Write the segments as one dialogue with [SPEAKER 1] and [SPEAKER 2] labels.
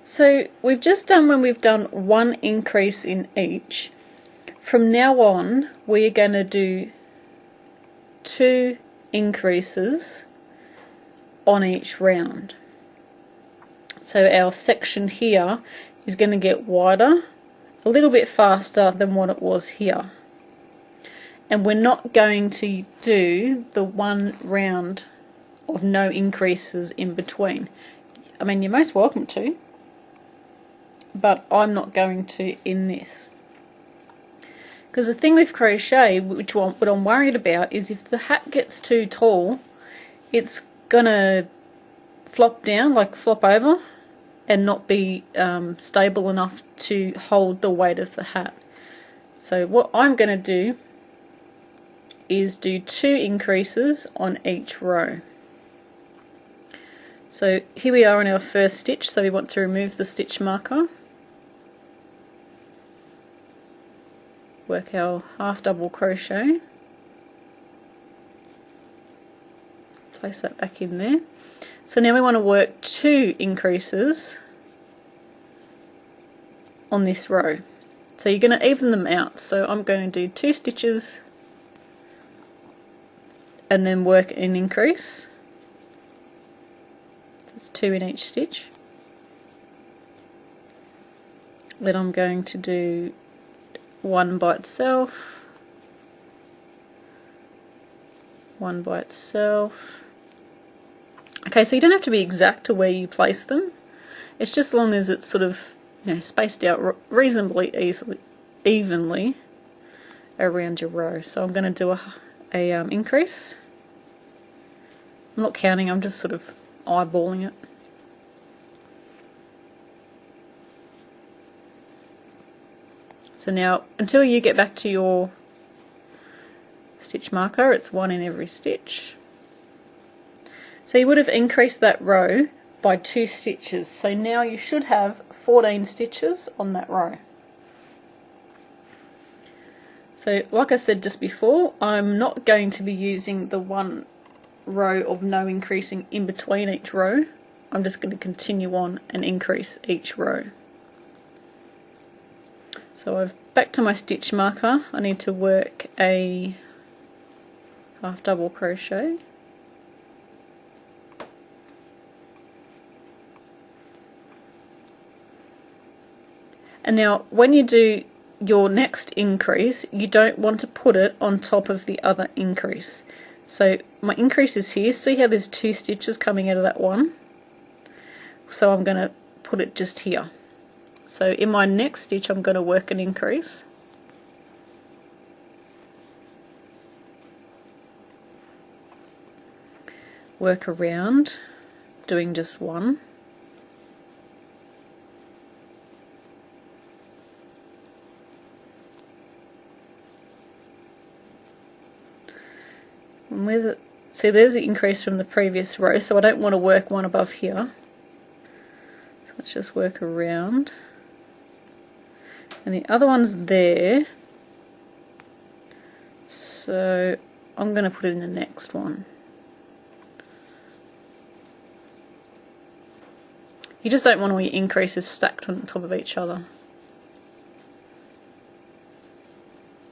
[SPEAKER 1] So we've just done when we've done one increase in each. From now on we are going to do 2 increases on each round. So our section here is going to get wider, a little bit faster than what it was here. And we're not going to do the one round of no increases in between. I mean, you're most welcome to, but I'm not going to in this. Because the thing with crochet, what I'm worried about, is if the hat gets too tall, it's gonna flop down, like flop over, and not be stable enough to hold the weight of the hat. So what I'm going to do is do 2 increases on each row. So here we are in our first stitch, so we want to remove the stitch marker. Work our half double crochet, place that back in there. So now we want to work 2 increases on this row. So you're going to even them out. So I'm going to do 2 stitches and then work an increase. That's 2 in each stitch. Then I'm going to do 1 by itself, 1 by itself. Okay, so you don't have to be exact to where you place them. It's just as long as it's sort of, you know, spaced out reasonably evenly around your row. So I'm going to do a increase. I'm not counting, I'm just sort of eyeballing it. So now, until you get back to your stitch marker, it's 1 in every stitch. So you would have increased that row by 2 stitches. So now you should have 14 stitches on that row. So like I said just before, I'm not going to be using the one row of no increasing in between each row. I'm just going to continue on and increase each row. So I've back to my stitch marker. I need to work a half double crochet. And now when you do your next increase, you don't want to put it on top of the other increase. So my increase is here. See how there's 2 stitches coming out of that one? So I'm going to put it just here. So in my next stitch I'm going to work an increase. Work around, doing just 1. And where's it? See, there's the increase from the previous row, so I don't want to work one above here. So let's just work around. And the other one's there, so I'm going to put it in the next one. You just don't want all your increases stacked on top of each other.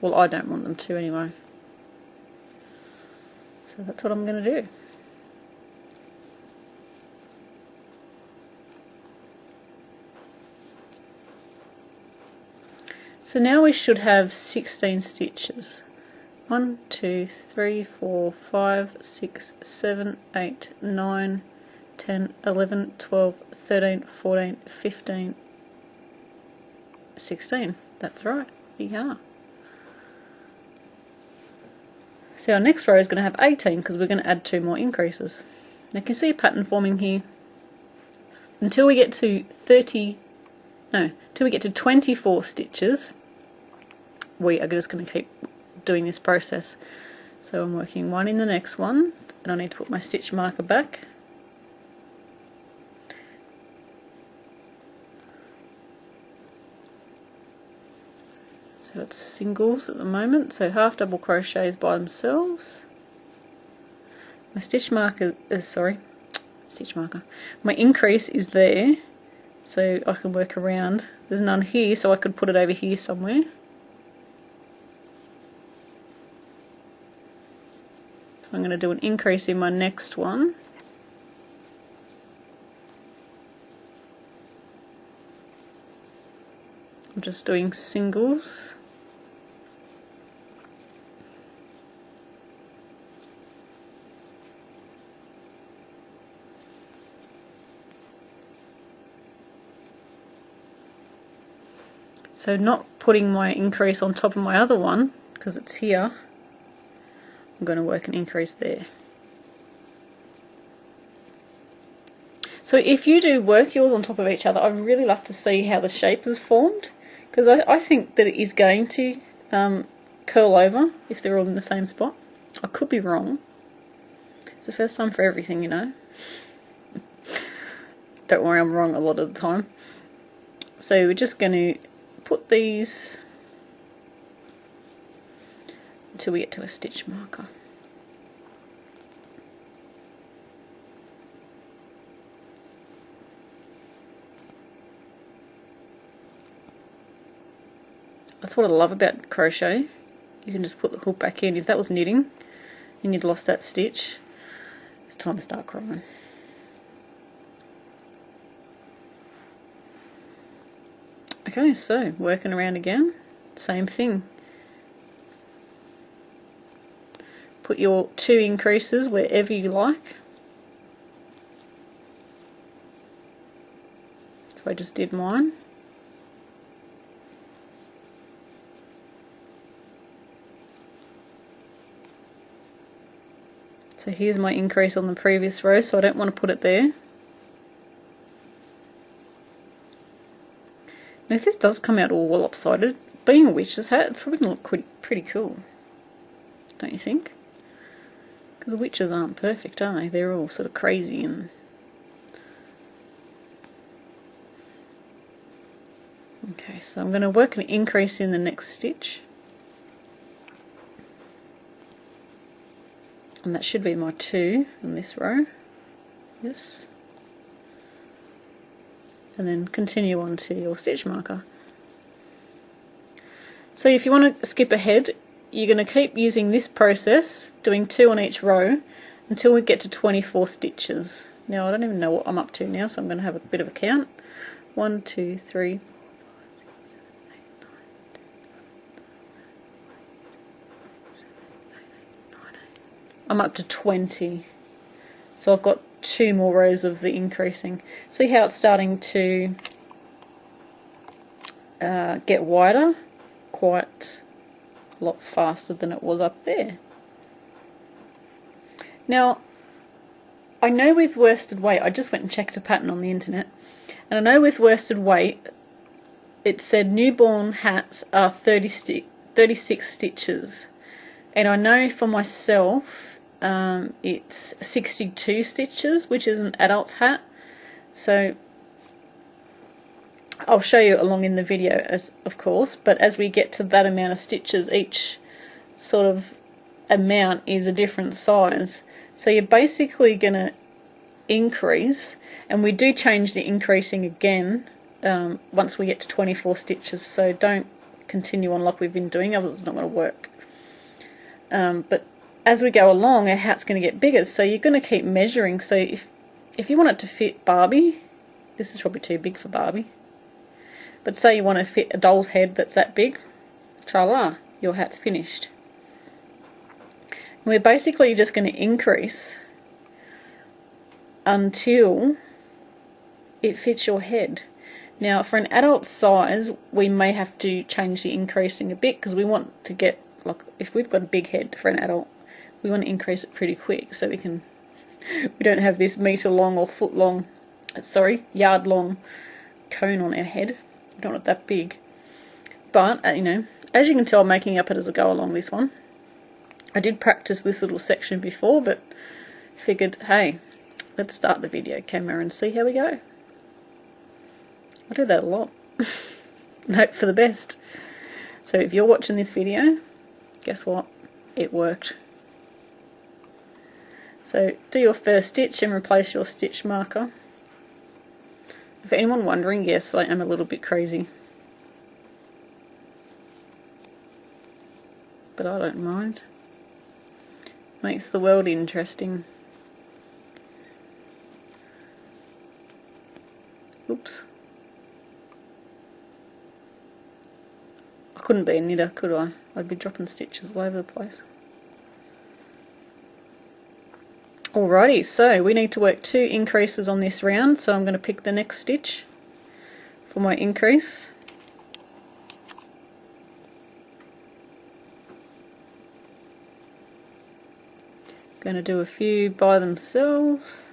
[SPEAKER 1] Well, I don't want them to anyway. So that's what I'm going to do. So now we should have 16 stitches. 1, 2, 3, 4, 5, 6, 7, 8, 9, 10, 11, 12, 13, 14, 15, 16. That's right. Yeah. So our next row is going to have 18 because we're going to add 2 more increases. Now you can see a pattern forming here. Until we get to 24 stitches, we are just going to keep doing this process. So I'm working 1 in the next one, and I need to put my stitch marker back. So it's singles at the moment, so half double crochets by themselves. My stitch marker, my increase is there, so I can work around. There's none here, so I could put it over here somewhere. So I'm going to do an increase in my next one. I'm just doing singles. So not putting my increase on top of my other one, because it's here, I'm going to work an increase there. So if you do work yours on top of each other, I'd really love to see how the shape is formed, because I think that it is going to curl over if they're all in the same spot. I could be wrong. It's the first time for everything, you know. Don't worry, I'm wrong a lot of the time. So we're just going to put these until we get to a stitch marker. That's what I love about crochet. You can just put the hook back in. If that was knitting and you'd lost that stitch, it's time to start crying. Okay, so working around again, same thing. Put your 2 increases wherever you like. So I just did mine. So here's my increase on the previous row, so I don't want to put it there. Now if this does come out all lopsided, being a witch's hat, it's probably going to look pretty cool. Don't you think? Because the witches aren't perfect, are they? They're all sort of crazy and... Okay, so I'm going to work an increase in the next stitch. And that should be my 2 in this row. Yes. And then continue on to your stitch marker. So if you want to skip ahead, you're going to keep using this process, doing 2 on each row, until we get to 24 stitches. Now I don't even know what I'm up to now, so I'm going to have a bit of a count. 1, 2, 3, 4, 5, 6, 7, 8, 9, 10, 11, 12, 13, 14, 15, 16, 17, 18, 19. I'm up to 20. So I've got 2 more rows of the increasing. See how it's starting to get wider? Quite a lot faster than it was up there. Now, I know with worsted weight, I just went and checked a pattern on the internet, and I know with worsted weight, it said newborn hats are 36 stitches. And I know for myself, it's 62 stitches, which is an adult hat. So I'll show you along in the video, of course, but as we get to that amount of stitches, each sort of amount is a different size. So you're basically going to increase, and we do change the increasing again once we get to 24 stitches, so don't continue on like we've been doing, otherwise it's not going to work. But as we go along, our hat's going to get bigger, so you're going to keep measuring. So if you want it to fit Barbie, this is probably too big for Barbie, but say you want to fit a doll's head that's that big, tra-la, your hat's finished. And we're basically just going to increase until it fits your head. Now for an adult size, we may have to change the increasing a bit, because we want to get, like, if we've got a big head for an adult, we want to increase it pretty quick so we don't have this metre long or foot long, yard long cone on our head. We don't want it that big. But, you know, as you can tell, I'm making up it as I go along this one. I did practice this little section before, but figured, hey, let's start the video camera and see how we go. I do that a lot. And hope for the best. So if you're watching this video, guess what? It worked. So do your first stitch and replace your stitch marker. For anyone wondering, yes, I am a little bit crazy. But I don't mind. Makes the world interesting. Oops. I couldn't be a knitter, could I? I'd be dropping stitches all over the place. Alrighty, so we need to work 2 increases on this round, so I'm going to pick the next stitch for my increase. Going to do a few by themselves.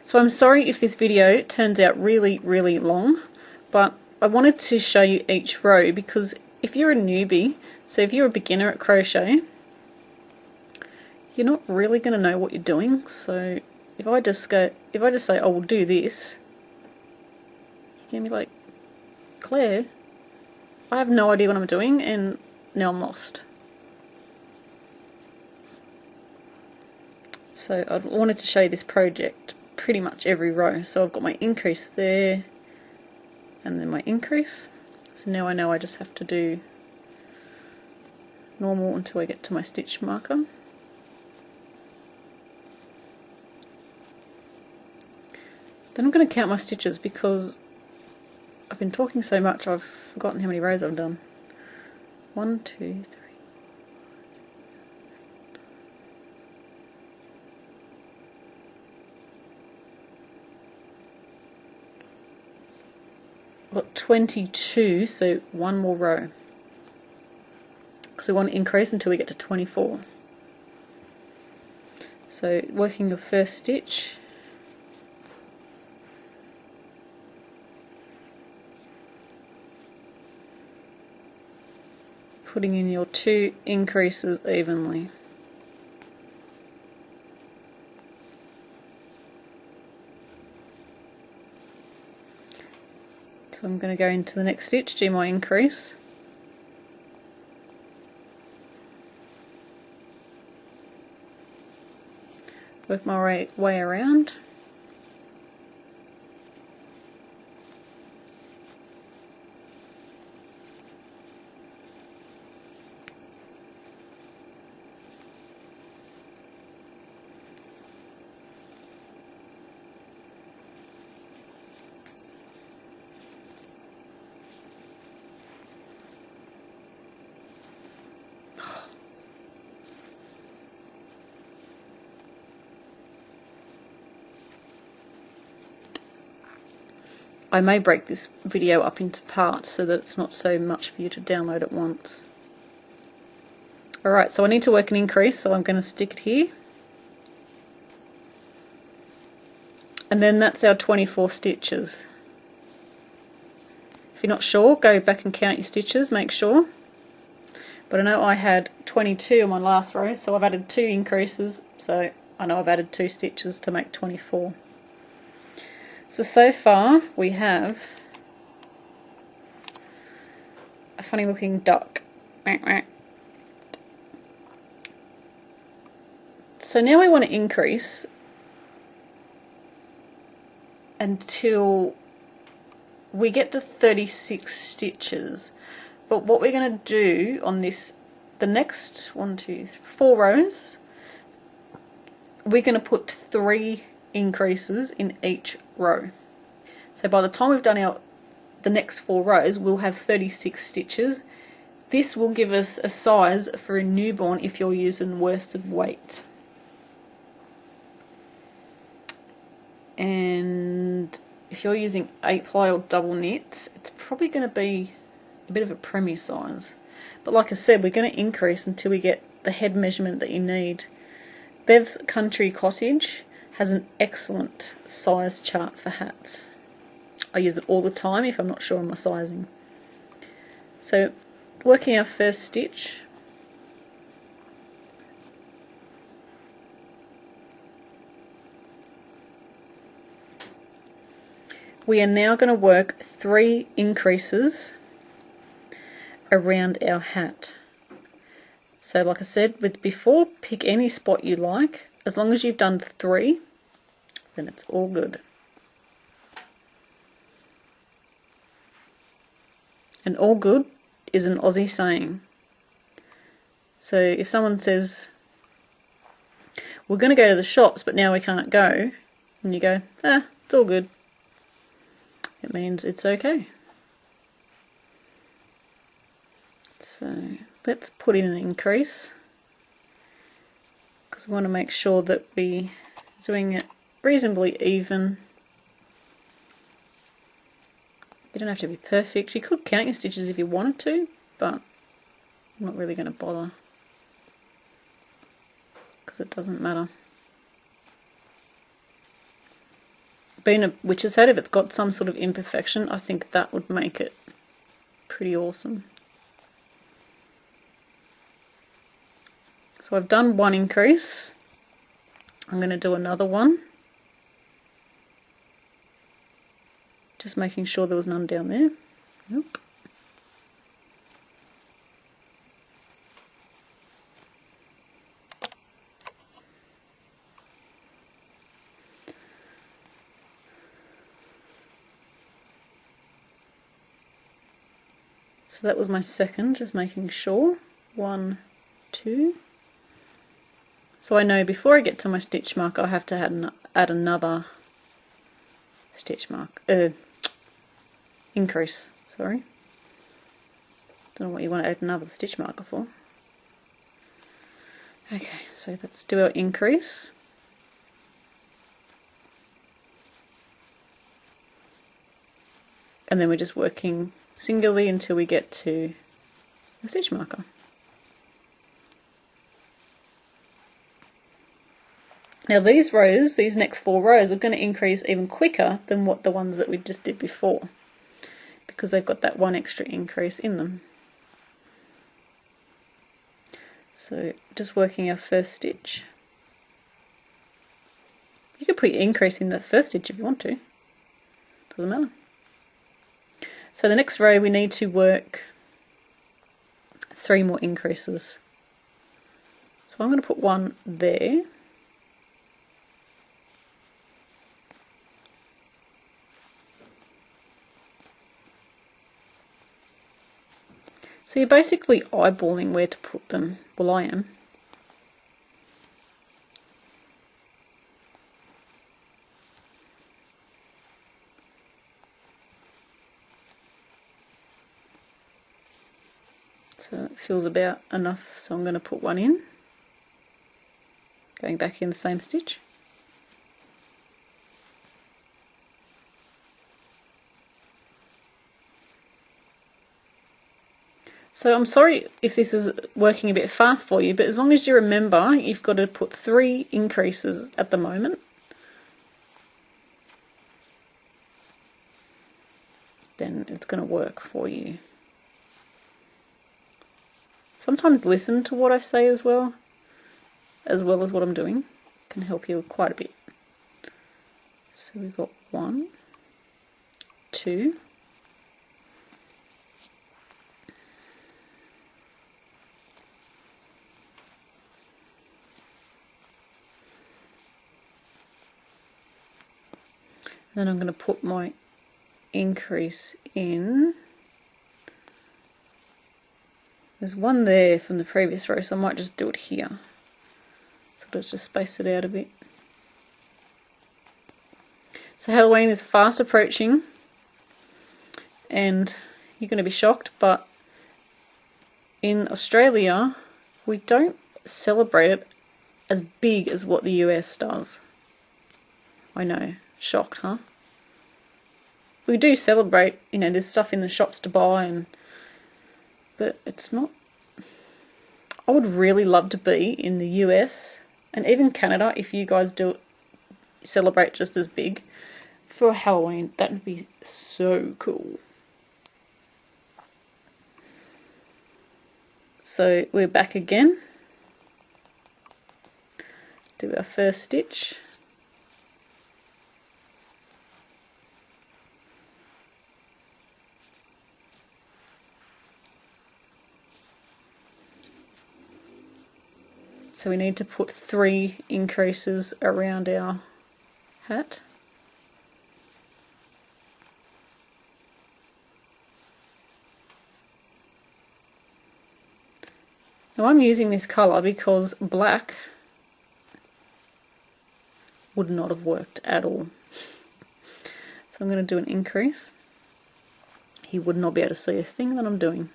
[SPEAKER 1] So I'm sorry if this video turns out really, really long, but I wanted to show you each row because if you're a newbie, so if you're a beginner at crochet, you're not really going to know what you're doing. So if I just say, oh, we'll do this, you're going to be like, Claire, I have no idea what I'm doing and now I'm lost. So I wanted to show you this project pretty much every row. So I've got my increase there and then my increase. So now I know I just have to do normal until I get to my stitch marker. Then I'm going to count my stitches because I've been talking so much I've forgotten how many rows I've done. 1, 2, 3. I've got 22, so one more row. Because we want to increase until we get to 24. So working your first stitch. Putting in your 2 increases evenly. So I'm going to go into the next stitch, do my increase. Work my way around. I may break this video up into parts so that it's not so much for you to download at once. Alright, so I need to work an increase, so I'm going to stick it here. And then that's our 24 stitches. If you're not sure, go back and count your stitches, make sure. But I know I had 22 on my last row, so I've added 2 increases, so I know I've added 2 stitches to make 24. So far we have a funny looking duck. So now we want to increase until we get to 36 stitches. But what we're going to do on this, the next 4 rows, we're going to put 3 increases in each row. So by the time we've done the next 4 rows, we'll have 36 stitches. This will give us a size for a newborn if you're using worsted weight. And if you're using 8-ply or double knit, it's probably going to be a bit of a preemie size. But like I said, we're going to increase until we get the head measurement that you need. Bev's Country Cottage has an excellent size chart for hats. I use it all the time if I'm not sure on my sizing. So working our first stitch, we are now going to work 3 increases around our hat. So like I said with before, pick any spot you like. As long as you've done 3, then it's all good. And all good is an Aussie saying. So if someone says, we're going to go to the shops but now we can't go, and you go, it's all good, it means it's okay. So let's put in an increase, because we want to make sure that we're doing it reasonably even. You don't have to be perfect. You could count your stitches if you wanted to, but I'm not really going to bother because it doesn't matter. Being a witch's hat, if it's got some sort of imperfection, I think that would make it pretty awesome. So I've done 1 increase. I'm going to do another one. Just making sure there was none down there. Nope. So that was my second, just making sure. 1, 2. So I know before I get to my stitch mark, I have to add another stitch mark. Increase, sorry. Don't know what you want to add another stitch marker for. Okay, so let's do our increase. And then we're just working singularly until we get to a stitch marker. Now these rows, these next 4 rows, are going to increase even quicker than what the ones that we just did before, because they've got that 1 extra increase in them. So just working our first stitch. You could put your increase in the first stitch if you want to, doesn't matter. So the next row we need to work 3 more increases. So I'm going to put 1 there. So you're basically eyeballing where to put them. Well, I am. So it feels about enough, so I'm going to put 1 in. Going back in the same stitch. So I'm sorry if this is working a bit fast for you, but as long as you remember, you've got to put 3 increases at the moment. Then it's going to work for you. Sometimes listen to what I say as well as what I'm doing. It can help you quite a bit. So we've got 1, 2. Then I'm going to put my increase in. There's 1 there from the previous row, so I might just do it here. So let's just space it out a bit. So Halloween is fast approaching, and you're going to be shocked, but in Australia we don't celebrate it as big as what the US does. I know. Shocked, huh? We do celebrate, you know, there's stuff in the shops to buy, but it's not. I would really love to be in the US and even Canada if you guys do celebrate just as big for Halloween. That would be so cool. So we're back again. Do our first stitch. So we need to put 3 increases around our hat. Now I'm using this colour because black would not have worked at all. So I'm going to do an increase. He would not be able to see a thing that I'm doing.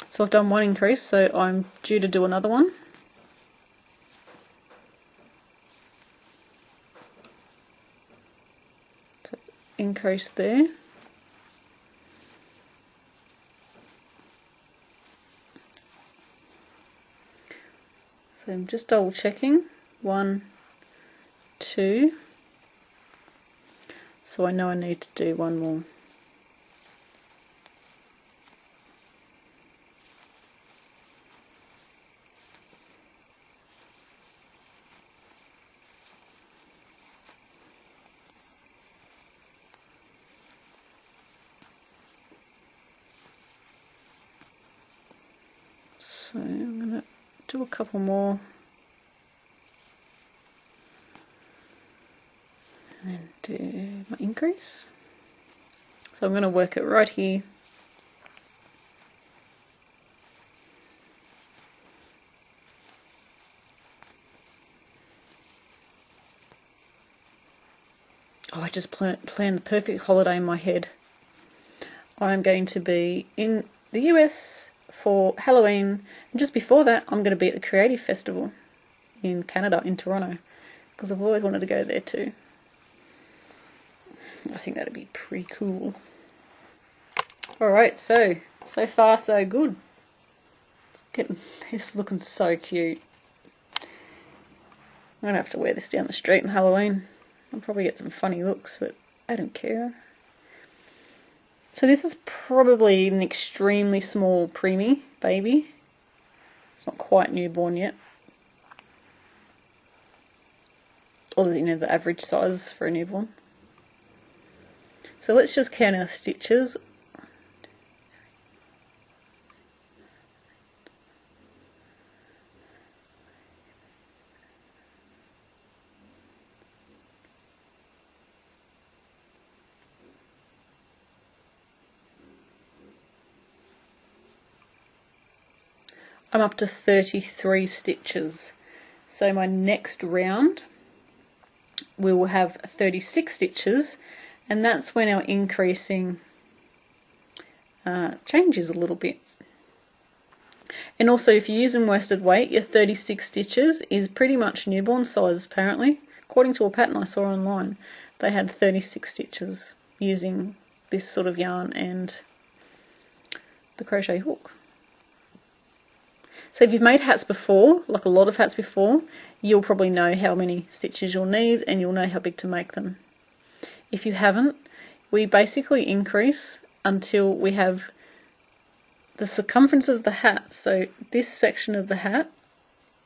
[SPEAKER 1] So I've done 1 increase, so I'm due to do another one. So increase there. So I'm just double checking. 1, 2. So I know I need to do 1 more. So I'm going to do a couple more and then do my increase. So I'm going to work it right here. Oh, I just planned the perfect holiday in my head. I'm going to be in the US for Halloween, and just before that I'm going to be at the Creative Festival in Canada, in Toronto, because I've always wanted to go there too. I think that'd be pretty cool. Alright, so far so good. It's looking so cute. I'm going to have to wear this down the street on Halloween. I'll probably get some funny looks, but I don't care. So this is probably an extremely small preemie baby. It's not quite newborn yet. Or, the average size for a newborn. So let's just count our stitches. I'm up to 33 stitches. So my next round we will have 36 stitches, and that's when our increasing changes a little bit. And also, if you're using worsted weight, your 36 stitches is pretty much newborn size apparently. According to a pattern I saw online, they had 36 stitches using this sort of yarn and the crochet hook. So if you've made hats before, like a lot of hats before, you'll probably know how many stitches you'll need and you'll know how big to make them. If you haven't, we basically increase until we have the circumference of the hat. So this section of the hat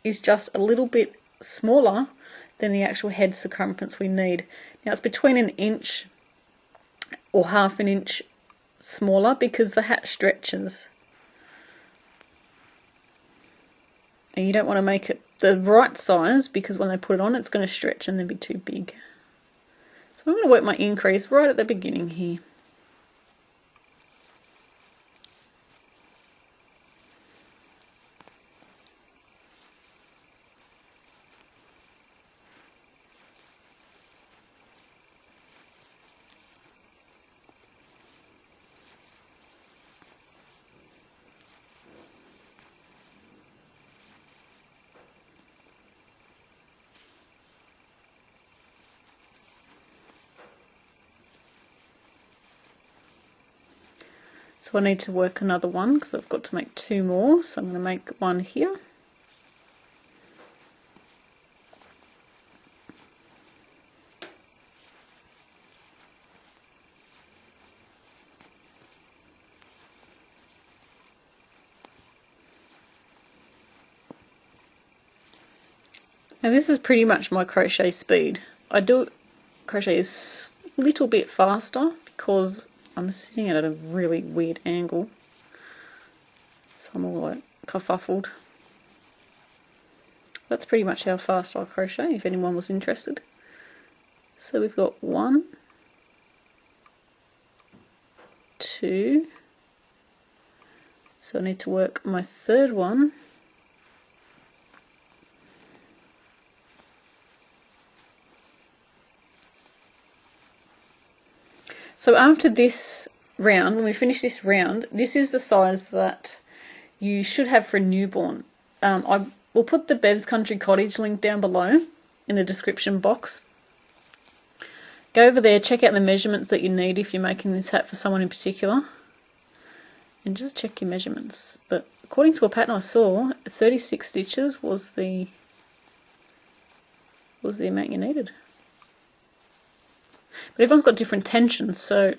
[SPEAKER 1] is just a little bit smaller than the actual head circumference we need. Now it's between 1 inch or 1/2 inch smaller because the hat stretches. And you don't want to make it the right size because when they put it on it's going to stretch and then be too big. So I'm going to work my increase right at the beginning here. So I need to work another one because I've got to make 2 more, so I'm going to make one here. Now this is pretty much my crochet speed. I do crochet as little bit faster because I'm sitting at a really weird angle. So I'm all like kerfuffled. That's pretty much how fast I crochet, if anyone was interested. So we've got 1, 2. So I need to work my third one. So after this round, when we finish this round, this is the size that you should have for a newborn. I will put the Bev's Country Cottage link down below in the description box. Go over there, check out the measurements that you need if you're making this hat for someone in particular, and just check your measurements. But according to a pattern I saw, 36 stitches was the amount you needed. But everyone's got different tensions, so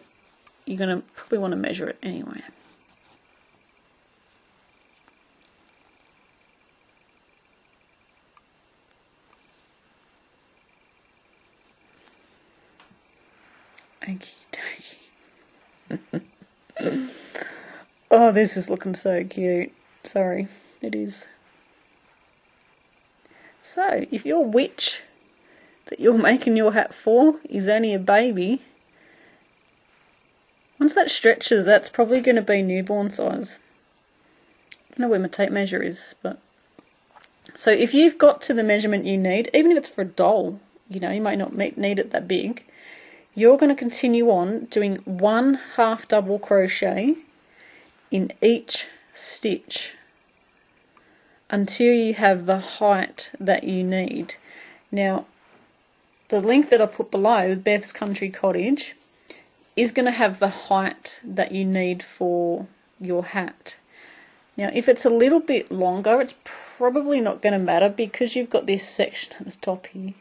[SPEAKER 1] you're going to probably want to measure it anyway. Okie dokie. Oh, this is looking so cute. Sorry, it is. So, if your witch that you're making your hat for is only a baby, once that stretches, that's probably going to be newborn size. I don't know where my tape measure is, but so if you've got to the measurement you need, even if it's for a doll, you know, you might not need it that big, you're going to continue on doing 1 half double crochet in each stitch until you have the height that you need. Now, the link that I put below, Bev's Country Cottage, is going to have the height that you need for your hat. Now, if it's a little bit longer, it's probably not going to matter because you've got this section at the top here.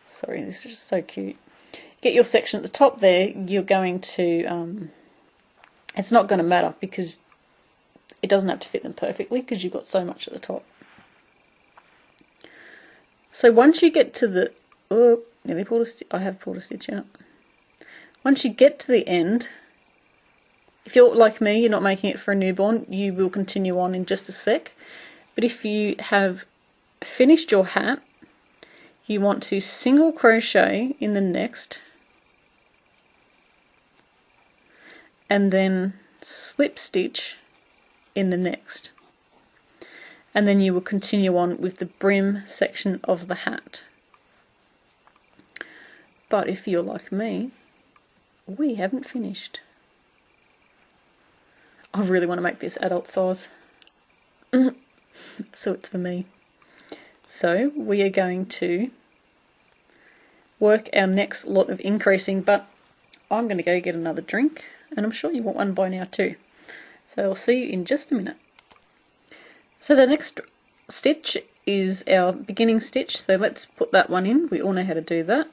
[SPEAKER 1] Sorry, this is just so cute. Get your section at the top there, you're going to, it's not going to matter because it doesn't have to fit them perfectly because you've got so much at the top. So once you get to the, oh, nearly pulled a stitch, I have pulled a stitch out. Once you get to the end, if you're like me, you're not making it for a newborn, you will continue on in just a sec. But if you have finished your hat, you want to single crochet in the next, and then slip stitch in the next, and then you will continue on with the brim section of the hat. But if you're like me, we haven't finished. I really want to make this adult size, so it's for me. So we are going to work our next lot of increasing, but I'm going to go get another drink, and I'm sure you want one by now too. So I'll see you in just a minute. So the next stitch is our beginning stitch, so let's put that one in. We all know how to do that.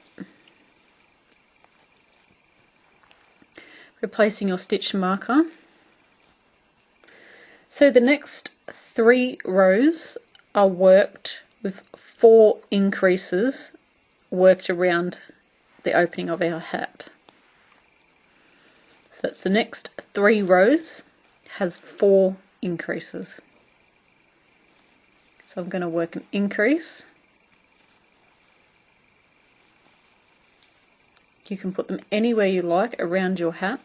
[SPEAKER 1] Replacing your stitch marker. So the next 3 rows are worked with 4 increases worked around the opening of our hat. So that's the next 3 rows has 4 increases. So I'm going to work an increase. You can put them anywhere you like around your hat.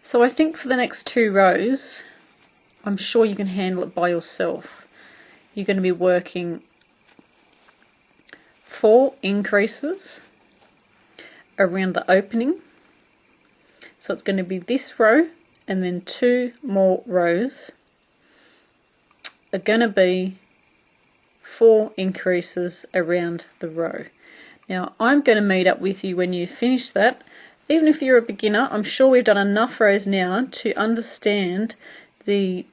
[SPEAKER 1] So I think for the next 2 rows, I'm sure you can handle it by yourself. You're going to be working 4 increases around the opening. So it's going to be this row, and then 2 more rows are going to be 4 increases around the row. Now I'm going to meet up with you when you finish that, even if you're a beginner, I'm sure we've done enough rows now to understand the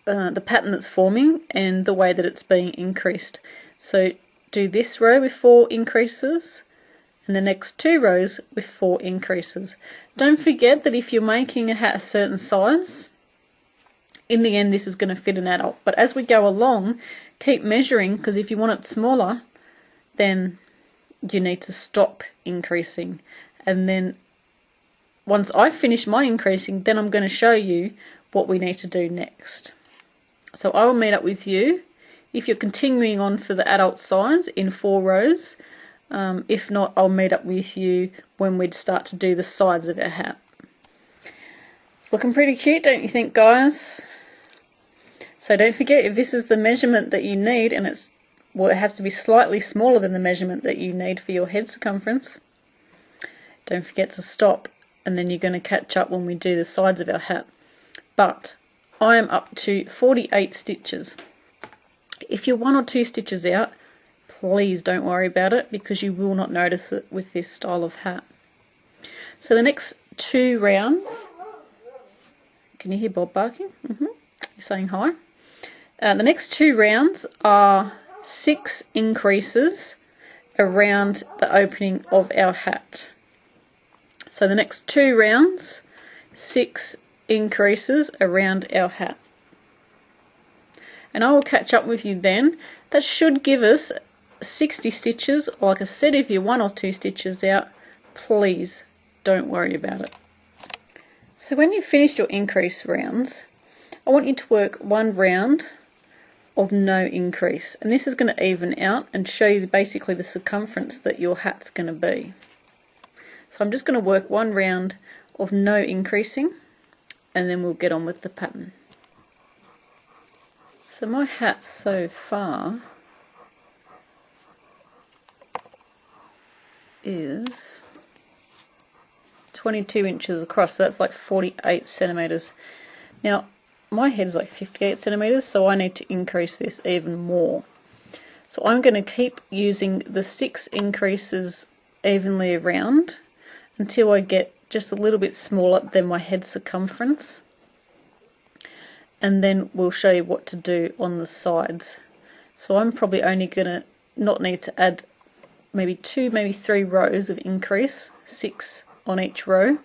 [SPEAKER 1] pattern that's forming and the way that it's being increased. So do this row with 4 increases and the next 2 rows with 4 increases. Don't forget that if you're making a hat a certain size, in the end this is going to fit an adult, but as we go along keep measuring, because if you want it smaller then you need to stop increasing, and then once I finish my increasing then I'm going to show you what we need to do next. So I will meet up with you if you're continuing on for the adult size in 4 rows. If not, I'll meet up with you when we'd start to do the sides of our hat. It's looking pretty cute, don't you think, guys? So don't forget, if this is the measurement that you need, and it has to be slightly smaller than the measurement that you need for your head circumference, don't forget to stop, and then you're going to catch up when we do the sides of our hat. But I am up to 48 stitches. If you're 1 or 2 stitches out, please don't worry about it, because you will not notice it with this style of hat. So the next 2 rounds, can you hear Bob barking? He's saying hi. The next 2 rounds are 6 increases around the opening of our hat. So the next 2 rounds, 6 increases around our hat. And I will catch up with you then. That should give us 60 stitches. Like I said, if you're 1 or 2 stitches out, please don't worry about it. So when you've finished your increase rounds, I want you to work 1 round of no increase, and this is going to even out and show you basically the circumference that your hat's going to be. So I'm just going to work 1 round of no increasing, and then we'll get on with the pattern. So my hat so far is 22 inches across, so that's like 48 centimeters. Now my head is like 58 centimeters, so I need to increase this even more. So I'm going to keep using the 6 increases evenly around until I get just a little bit smaller than my head circumference, and then we'll show you what to do on the sides. So I'm probably only going to not need to add maybe 2, maybe 3 rows of increase, 6 on each row,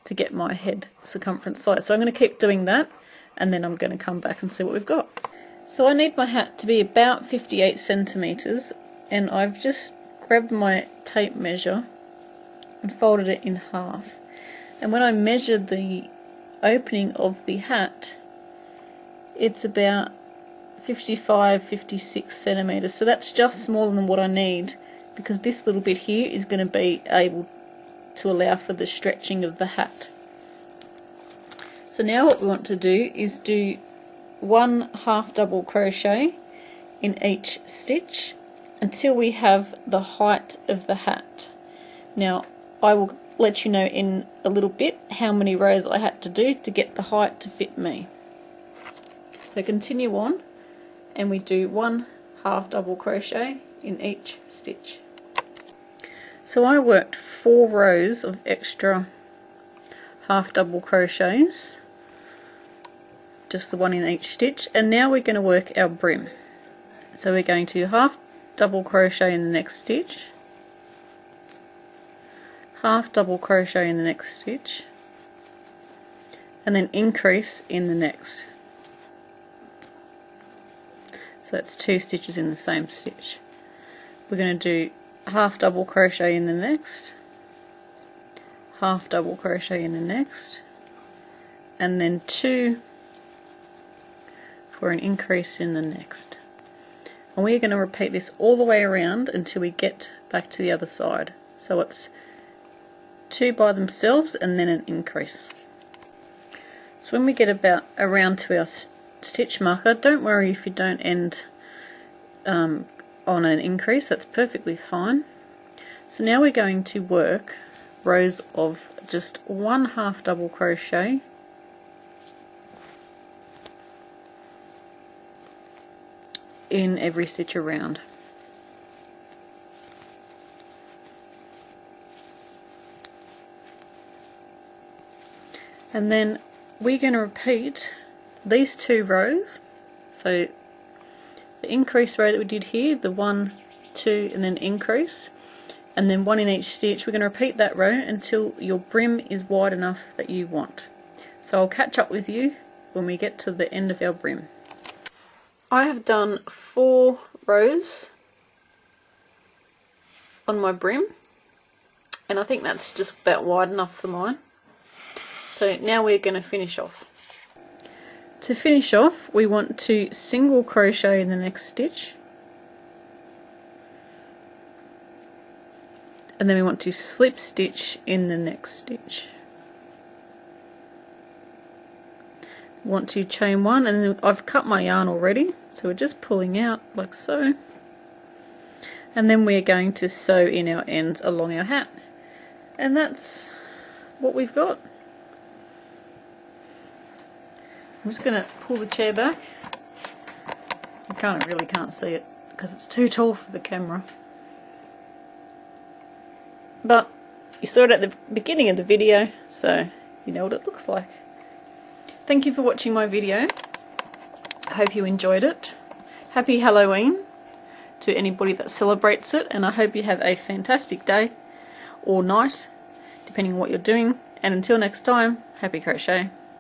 [SPEAKER 1] to get my head circumference size. So I'm going to keep doing that, and then I'm going to come back and see what we've got. So I need my hat to be about 58 centimeters, and I've just grabbed my tape measure and folded it in half. And when I measured the opening of the hat, it's about 55-56 centimeters. So that's just smaller than what I need, because this little bit here is going to be able to allow for the stretching of the hat. So now what we want to do is do 1 half double crochet in each stitch until we have the height of the hat. Now I will let you know in a little bit how many rows I had to do to get the height to fit me. So continue on, and we do 1 half double crochet in each stitch. So I worked 4 rows of extra half double crochets, just the 1 in each stitch, and now we're going to work our brim. So we're going to half double crochet in the next stitch, half double crochet in the next stitch, and then increase in the next. So that's 2 stitches in the same stitch. We're going to do half double crochet in the next, half double crochet in the next, and then 2 for an increase in the next. And we're going to repeat this all the way around until we get back to the other side. So it's 2 by themselves and then an increase. So when we get about around to our stitch marker, don't worry if you don't end on an increase, that's perfectly fine. So now we're going to work rows of just 1 half double crochet in every stitch around. And then we're going to repeat these 2 rows. So the increase row that we did here, the 1, 2 and then increase, and then 1 in each stitch. We're going to repeat that row until your brim is wide enough that you want. So I'll catch up with you when we get to the end of our brim. I have done 4 rows on my brim, and I think that's just about wide enough for mine. So now we're going to finish off. To finish off, we want to single crochet in the next stitch, and then we want to slip stitch in the next stitch. Want to chain 1, and then I've cut my yarn already, so we're just pulling out like so, and then we're going to sew in our ends along our hat, and that's what we've got. I'm just going to pull the chair back. I really can't see it because it's too tall for the camera, but you saw it at the beginning of the video, so you know what it looks like. Thank you for watching my video. I hope you enjoyed it. Happy Halloween to anybody that celebrates it, and I hope you have a fantastic day or night, depending on what you're doing. And until next time, happy crochet.